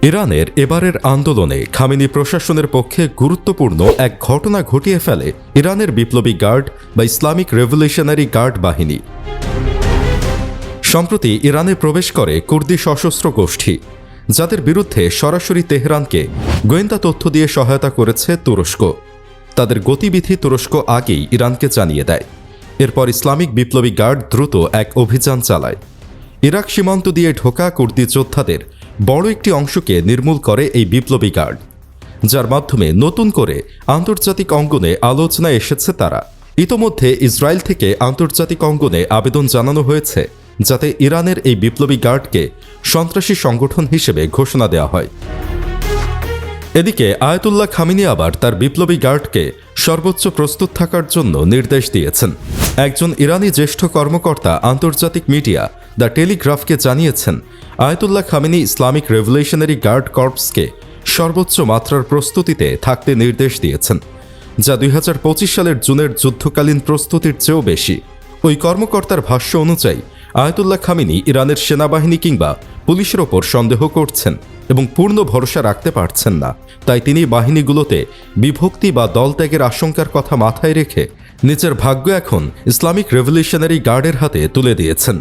ইরানের এবারের আন্দোলনে খামেনি প্রশাসনের পক্ষে গুরুত্বপূর্ণ এক ঘটনা ঘটিয়ে ফেলে ইরানের বিপ্লবী গার্ড বা ইসলামিক রেভলিউশনারি গার্ড বাহিনী। সম্প্রতি ইরানে প্রবেশ করে কুর্দি সশস্ত্র গোষ্ঠী, যাদের বিরুদ্ধে সরাসরি তেহরানকে গোয়েন্দা তথ্য দিয়ে সহায়তা করেছে তুরস্ক। তাদের গতিবিধি তুরস্ক আগেই ইরানকে জানিয়ে দেয়। এরপর ইসলামিক বিপ্লবী গার্ড দ্রুত এক অভিযান চালায়। ইরাক সীমান্ত দিয়ে ঢোকা কুর্দি যোদ্ধাদের বড় একটি অংশকে নির্মূল করে এই বিপ্লবী গার্ড, যার মাধ্যমে নতুন করে আন্তর্জাতিক অঙ্গনে আলোচনায় এসেছে তারা। ইতোমধ্যে ইসরায়েল থেকে আন্তর্জাতিক অঙ্গনে আবেদন জানানো হয়েছে যাতে ইরানের এই বিপ্লবী গার্ডকে সন্ত্রাসী সংগঠন হিসেবে ঘোষণা দেওয়া হয়। এদিকে আয়াতুল্লাহ খামেনি আবার তার বিপ্লবী গার্ডকে সর্বোচ্চ প্রস্তুত থাকার জন্য নির্দেশ দিয়েছেন। একজন ইরানি জ্যেষ্ঠ কর্মকর্তা আন্তর্জাতিক মিডিয়া দ্য টেলিগ্রাফকে জানিয়েছেন, Ayatollah Khamenei Islamic revolutionary guard কর্পসকে সর্বোচ্চ মাত্রার প্রস্তুতিতে থাকতে নির্দেশ দিয়েছেন, যা 2025 সালের জুনের যুদ্ধকালীন প্রস্তুতির চেয়েও বেশি। ওই কর্মকর্তার ভাষ্য অনুযায়ী আয়াতুল্লাহ খামেনি ইরানের সেনাবাহিনী কিংবা পুলিশের ওপর সন্দেহ করছেন এবং পূর্ণ ভরসা রাখতে পারছেন না। তাই তিনি বাহিনীগুলোতে বিভক্তি বা দলত্যাগের আশঙ্কার কথা মাথায় রেখে নিজের ভাগ্য এখন ইসলামিক রেভলিউশনারি গার্ডের হাতে তুলে দিয়েছেন।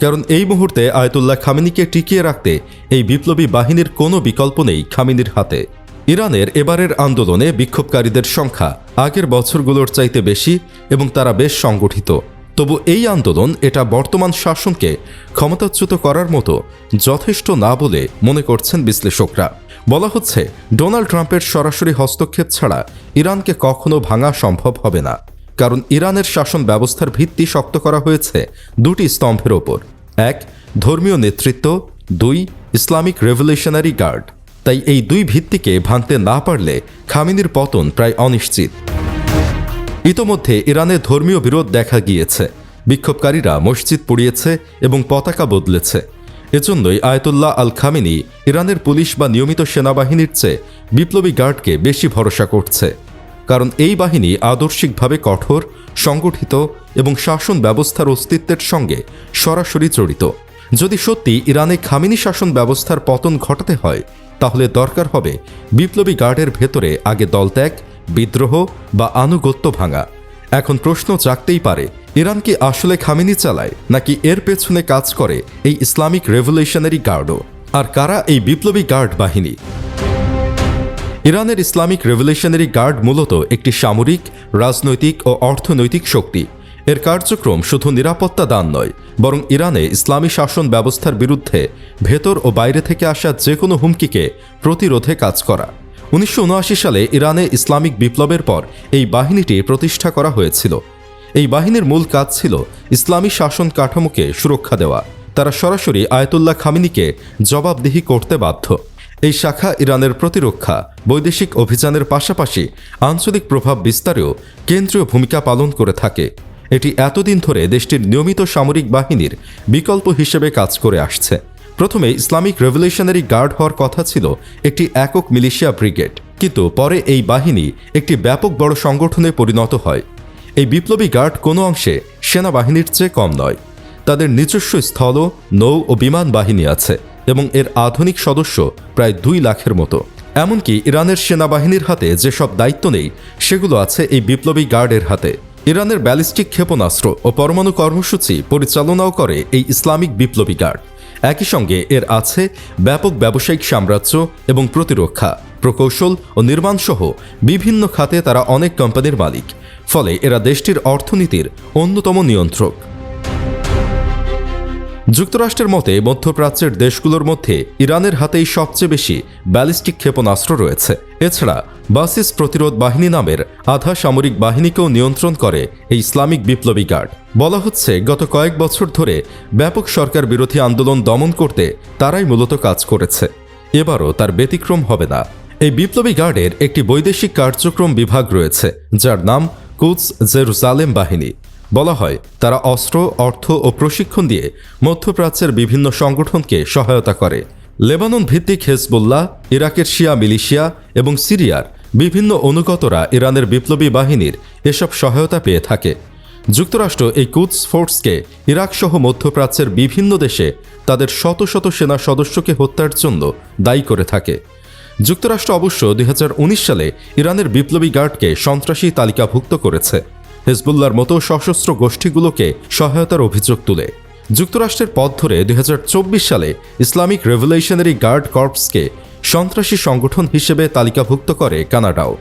কারণ এই মুহূর্তে আয়াতুল্লাহ খামেনিকে টিকিয়ে রাখতে এই বিপ্লবী বাহিনীর কোনো বিকল্প নেই খামেনির হাতে। ইরানের এবারের আন্দোলনে বিক্ষোভকারীদের সংখ্যা আগের বছরগুলোর চাইতে বেশি এবং তারা বেশ সংগঠিত। তবু এই আন্দোলন এটা বর্তমান শাসনকে ক্ষমতাচ্যুত করার মতো যথেষ্ট না বলে মনে করছেন বিশ্লেষকরা। বলা হচ্ছে, ডোনাল্ড ট্রাম্পের সরাসরি হস্তক্ষেপ ছাড়া ইরানকে কখনো ভাঙা সম্ভব হবে না। কারণ ইরানের শাসন ব্যবস্থার ভিত্তি শক্ত করা হয়েছে দুটি স্তম্ভের ওপর: এক, ধর্মীয় নেতৃত্ব; দুই, ইসলামিক রেভলিউশনারি গার্ড। তাই এই দুই ভিত্তিকে ভাঙতে না পারলে খামেনির পতন প্রায় অনিশ্চিত। ইতোমধ্যে ইরানে ধর্মীয় বিরোধ দেখা গিয়েছে। বিক্ষোভকারীরা মসজিদ পুড়িয়েছে এবং পতাকা বদলেছে। এজন্যই আয়াতুল্লাহ আল খামেনি ইরানের পুলিশ বা নিয়মিত সেনাবাহিনীর চেয়ে বিপ্লবী গার্ডকে বেশি ভরসা করছে। কারণ এই বাহিনী আদর্শিকভাবে কঠোর, সংগঠিত এবং শাসন ব্যবস্থার অস্তিত্বের সঙ্গে সরাসরি জড়িত। যদি সত্যি ইরানে খামেনি শাসন ব্যবস্থার পতন ঘটাতে হয়, তাহলে দরকার হবে বিপ্লবী গার্ডের ভেতরে আগে দলত্যাগ, বিদ্রোহ বা আনুগত্য ভাঙা। এখন প্রশ্ন জাগতেই পারে, ইরান কি আসলে খামেনি চালায়, নাকি এর পেছনে কাজ করে এই ইসলামিক রেভলিউশনারি গার্ডও? আর কারা এই বিপ্লবী গার্ড বাহিনী? ইরানের ইসলামিক রেভলিউশনারি গার্ড মূলত একটি সামরিক, রাজনৈতিক ও অর্থনৈতিক শক্তি। এর কার্যক্রম শুধু নিরাপত্তা দান নয়, বরং ইরানে ইসলামী শাসন ব্যবস্থার বিরুদ্ধে ভেতর ও বাইরে থেকে আসা যে কোনো হুমকিকে প্রতিরোধে কাজ করা। 1979 সালে ইরানে ইসলামিক বিপ্লবের পর এই বাহিনীটি প্রতিষ্ঠা করা হয়েছিল। এই বাহিনীর মূল কাজ ছিল ইসলামী শাসন কাঠামোকে সুরক্ষা দেওয়া। তারা সরাসরি আয়াতুল্লাহ খামেনিকে জবাবদিহি করতে বাধ্য। এই শাখা ইরানের প্রতিরক্ষা, বৈদেশিক অভিযানের পাশাপাশি আঞ্চলিক প্রভাব বিস্তারেও কেন্দ্রীয় ভূমিকা পালন করে থাকে। এটি এতদিন ধরে দেশটির নিয়মিত সামরিক বাহিনীর বিকল্প হিসেবে কাজ করে আসছে। প্রথমে ইসলামিক রেভলিউশনারি গার্ড হওয়ার কথা ছিল একটি একক মিলিশিয়া ব্রিগেড, কিন্তু পরে এই বাহিনী একটি ব্যাপক বড় সংগঠনে পরিণত হয়। এই বিপ্লবী গার্ড কোনো অংশে সেনাবাহিনীর চেয়ে কম নয়। তাদের নিজস্ব স্থল, নৌ ও বিমান বাহিনী আছে এবং এর আধুনিক সদস্য প্রায় 2 লাখের মতো। এমনকি ইরানের সেনাবাহিনীর হাতে যেসব দায়িত্ব নেই, সেগুলো আছে এই বিপ্লবী গার্ডের হাতে। ইরানের ব্যালিস্টিক ক্ষেপণাস্ত্র ও পরমাণু কর্মসূচি পরিচালনাও করে এই ইসলামিক বিপ্লবী গার্ড। একই সঙ্গে এর আছে ব্যাপক ব্যবসায়িক সাম্রাজ্য এবং প্রতিরক্ষা, প্রকৌশল ও নির্মাণসহ বিভিন্ন খাতে তারা অনেক কোম্পানির মালিক। ফলে এরা দেশটির অর্থনীতির অন্যতম নিয়ন্ত্রক। যুক্তরাষ্ট্রের মতে মধ্যপ্রাচ্যের দেশগুলোর মধ্যে ইরানের হাতেই সবচেয়ে বেশি ব্যালিস্টিক ক্ষেপণাস্ত্র রয়েছে। এছাড়া বাসিস প্রতিরোধ বাহিনী নামের আধা সামরিক বাহিনীকেও নিয়ন্ত্রণ করে এই ইসলামিক বিপ্লবী গার্ড। বলা হচ্ছে, গত কয়েক বছর ধরে ব্যাপক সরকার বিরোধী আন্দোলন দমন করতে তারাই মূলত কাজ করেছে। এবারও তার ব্যতিক্রম হবে না। এই বিপ্লবী গার্ডের একটি বৈদেশিক কার্যক্রম বিভাগ রয়েছে, যার নাম কুদস জেরুজালেম বাহিনী। বলা হয়, তারা অস্ত্র, অর্থ ও প্রশিক্ষণ দিয়ে মধ্যপ্রাচ্যের বিভিন্ন সংগঠনকে সহায়তা করে। লেবানন ভিত্তিক হেজবুল্লাহ, ইরাকের শিয়া মিলিশিয়া এবং সিরিয়ার বিভিন্ন অনুগতরা ইরানের বিপ্লবী বাহিনীর এসব সহায়তা পেয়ে থাকে। যুক্তরাষ্ট্র এই কুদস ফোর্সকে ইরাক সহ মধ্যপ্রাচ্যের বিভিন্ন দেশে তাদের শত শত সেনা সদস্যকে হত্যার জন্য দায়ী করে থাকে। যুক্তরাষ্ট্র অবশ্য 2019 সালে ইরানের বিপ্লবী গার্ডকে সন্ত্রাসী তালিকাভুক্ত করেছে, হিজবুল্লাহর মতো সশস্ত্র গোষ্ঠীগুলোকে সহায়তার অভিযোগ তুলে। যুক্তরাষ্ট্রের পথ ধরে 2024 সালে ইসলামিক রেভলিউশনারি গার্ড কর্পসকে সন্ত্রাসী সংগঠন হিসেবে তালিকাভুক্ত করে কানাডাও।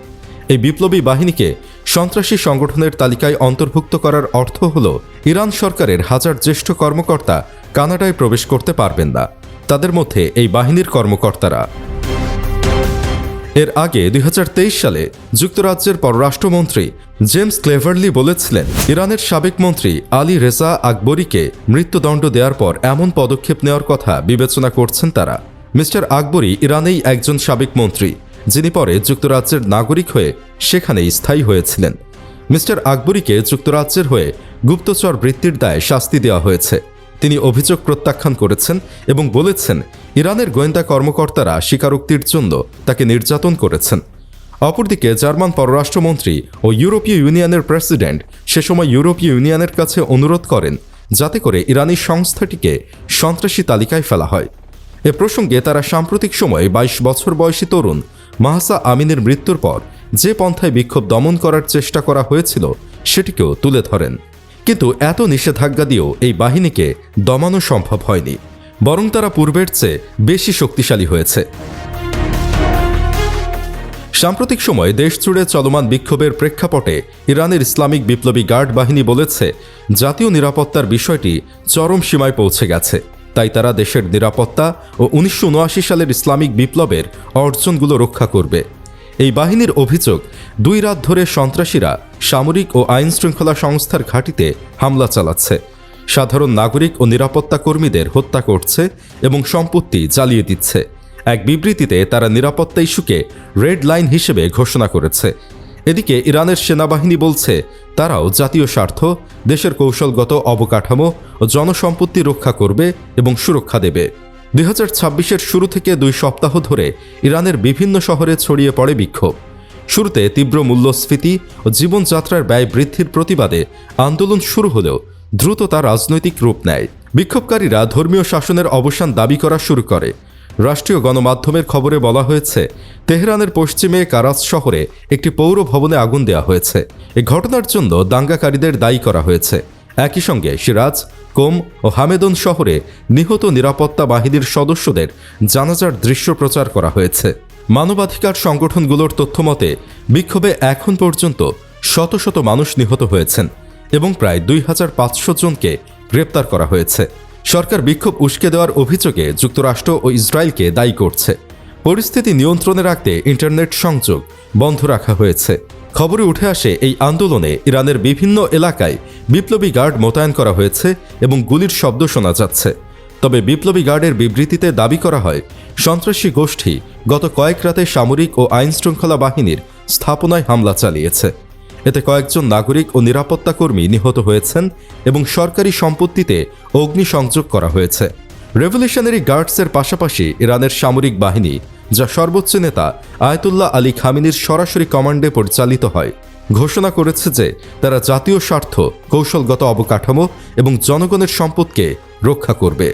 এই বিপ্লবী বাহিনীকে সন্ত্রাসী সংগঠনের তালিকায় অন্তর্ভুক্ত করার অর্থ হল ইরান সরকারের হাজার জ্যেষ্ঠ কর্মকর্তা কানাডায় প্রবেশ করতে পারবেন না, তাদের মধ্যে এই বাহিনীর কর্মকর্তারা। এর আগে 2023 সালে যুক্তরাজ্যের পররাষ্ট্রমন্ত্রী জেমস ক্লেভারলি বলেছিলেন, ইরানের সাবেক মন্ত্রী আলী রেজা আকবরীকে মৃত্যুদণ্ড দেওয়ার পর এমন পদক্ষেপ নেওয়ার কথা বিবেচনা করছেন তারা। মিস্টার আকবরী ইরানেই একজন সাবেক মন্ত্রী, যিনি পরে যুক্তরাজ্যের নাগরিক হয়ে সেখানেই স্থায়ী হয়েছিলেন। মিস্টার আকবরীকে যুক্তরাজ্যের হয়ে গুপ্তচর বৃত্তির দায়ে শাস্তি দেওয়া হয়েছে। তিনি অভিযোগ প্রত্যাখ্যান করেছেন এবং বলেছেন, ইরানের গোয়েন্দা কর্মকর্তারা স্বীকারোক্তির জন্য তাকে নির্যাতন করেছেন। অপরদিকে জার্মান পররাষ্ট্রমন্ত্রী ও ইউরোপীয় ইউনিয়নের প্রেসিডেন্ট সে সময় ইউরোপীয় ইউনিয়নের কাছে অনুরোধ করেন যাতে করে ইরানি সংস্থাটিকে সন্ত্রাসী তালিকায় ফেলা হয়। এ প্রসঙ্গে তারা সাম্প্রতিক সময়ে 22 বছর বয়সী তরুণ মাহসা আমিনের মৃত্যুর পর যে পন্থায় বিক্ষোভ দমন করার চেষ্টা করা হয়েছিল সেটিকেও তুলে ধরেন। কিন্তু এত নিষেধাজ্ঞা দিয়েও এই বাহিনীকে দমানো সম্ভব হয়নি, বরং তারা পূর্বের চেয়ে বেশি শক্তিশালী হয়েছে। সাম্প্রতিক সময়ে দেশ জুড়ে চলমান বিক্ষোভের প্রেক্ষাপটে ইরানের ইসলামিক বিপ্লবী গার্ড বাহিনী বলেছে, জাতীয় নিরাপত্তার বিষয়টি চরম সীমায় পৌঁছে গেছে, তাই তারা দেশের নিরাপত্তা ও 1979 সালের ইসলামিক বিপ্লবের অর্জনগুলো রক্ষা করবে। এই বাহিনীর অভিযোগ, 2 রাত ধরে সন্ত্রাসীরা সামরিক ও আইনশৃঙ্খলা সংস্থার ঘাঁটিতে হামলা চালাচ্ছে, সাধারণ নাগরিক ও নিরাপত্তা কর্মীদের হত্যা করছে এবং সম্পত্তি জ্বালিয়ে দিচ্ছে। এক বিবৃতিতে তারা নিরাপত্তা ইস্যুকে রেড লাইন হিসেবে ঘোষণা করেছে। এদিকে ইরানের সেনাবাহিনী বলছে, তারাও জাতীয় স্বার্থ, দেশের কৌশলগত অবকাঠামো ও জনসম্পত্তি রক্ষা করবে এবং সুরক্ষা দেবে। 2026-এর শুরু থেকে 2 সপ্তাহ ধরে ইরানের বিভিন্ন শহরে ছড়িয়ে পড়ে বিক্ষোভ। শুরুতে তীব্র মূল্যস্ফীতি ও জীবনযাত্রার ব্যয় বৃদ্ধির প্রতিবাদে আন্দোলন শুরু হলেও দ্রুত তা রাজনৈতিক রূপ নেয়। বিক্ষোভকারীরা ধর্মীয় শাসনের অবসান দাবি করা শুরু করে। রাষ্ট্রীয় গণমাধ্যমের খবরে বলা হয়েছে, তেহরানের পশ্চিমে কারাচ শহরে একটি পৌর ভবনে আগুন দেওয়া হয়েছে। এই ঘটনার জন্য দাঙ্গাকারীদের দায়ী করা হয়েছে। একই সঙ্গে সিরাজ, কোম ও হামেদন শহরে নিহত নিরাপত্তা বাহিনীর সদস্যদের জানাজার দৃশ্য প্রচার করা হয়েছে। মানবাধিকার সংগঠনগুলোর তথ্যমতে বিক্ষোভে এখন পর্যন্ত শত শত মানুষ নিহত হয়েছেন এবং প্রায় 2500 জনকে গ্রেপ্তার করা হয়েছে। সরকার বিক্ষোভ উস্কে দেওয়ার অভিযোগে যুক্তরাষ্ট্র ও ইসরায়েলকে দায়ী করছে। পরিস্থিতি নিয়ন্ত্রণে রাখতে ইন্টারনেট সংযোগ বন্ধ রাখা হয়েছে। খবরে উঠে আসে, এই আন্দোলনে ইরানের বিভিন্ন এলাকায় বিপ্লবী গার্ড মোতায়েন করা হয়েছে এবং গুলির শব্দ শোনা যাচ্ছে। তবে বিপ্লবী গার্ডের বিবৃতিতে দাবি করা হয়, সন্ত্রাসী গোষ্ঠী গত কয়েক রাতে সামরিক ও আইনশৃঙ্খলা বাহিনীর স্থাপনায় হামলা চালিয়েছে। এতে কয়েকজন নাগরিক ও নিরাপত্তা কর্মী নিহত হয়েছেন এবং সরকারি সম্পত্তিতে অগ্নিসংযোগ করা হয়েছে। রেভলিউশনারি গার্ডসের পাশাপাশি ইরানের সামরিক বাহিনী, যা সর্বোচ্চ নেতা আয়াতুল্লাহ আলী খামেনির সরাসরি কমান্ডে পরিচালিত হয়, ঘোষণা করেছে যে তারা জাতীয় স্বার্থ, কৌশলগত অবকাঠামো এবং জনগণের সম্পদকে রক্ষা করবে।